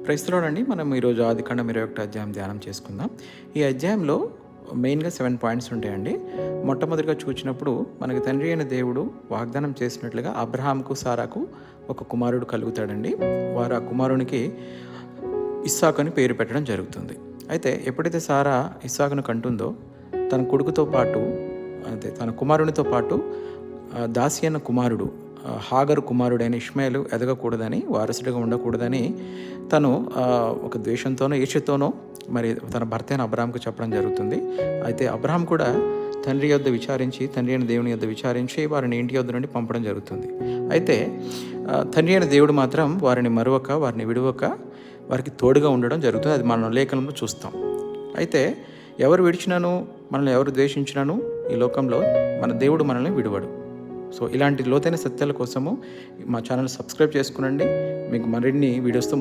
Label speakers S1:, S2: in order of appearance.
S1: క్రైస్తవులండి మనం ఈరోజు ఆదికాండం 21 అధ్యాయం ధ్యానం చేసుకుందాం. ఈ అధ్యాయంలో మెయిన్‌గా 7 పాయింట్స్ ఉంటాయండి. మొట్టమొదటిగా చూచినప్పుడు మనకి తండ్రి అయిన దేవుడు వాగ్దానం చేసినట్లుగా అబ్రహాముకు, సారాకు ఒక కుమారుడు కలుగుతాడండి. వారు ఆ కుమారునికి ఇస్సాకు అని పేరు పెట్టడం జరుగుతుంది. అయితే ఎప్పుడైతే సారా ఇస్సాకును కంటుందో తన కొడుకుతో పాటు తన కుమారునితో పాటు దాసి అన్న కుమారుడు హాగరు కుమారుడైన ఇష్మాయేలు ఎదగకూడదని, వారసుడిగా ఉండకూడదని తను ఒక ద్వేషంతోనో ఈర్ష్యతోనో మరి తన భర్త అయిన అబ్రహాంకు చెప్పడం జరుగుతుంది. అయితే అబ్రహాం కూడా తండ్రి యొద్ద విచారించి, తండ్రి అయిన దేవుని యొద్ద విచారించి వారిని ఇంటి యొద్ద నుండి పంపడం జరుగుతుంది. అయితే తండ్రి అయిన దేవుడు మాత్రం వారిని మరొక, వారిని విడవక వారికి తోడుగా ఉండడం జరుగుతుంది. అది మనం లేఖనంలో చూస్తాం. అయితే ఎవరు విడిచినాను, మనల్ని ఎవరు ద్వేషించినాను ఈ లోకంలో మన దేవుడు మనల్ని విడువడు. సో ఇలాంటి లోతైన సత్యాల కోసము మా ఛానల్ సబ్స్క్రైబ్ చేసుకునండి. మీకు మరిన్ని వీడియోస్తో ముందు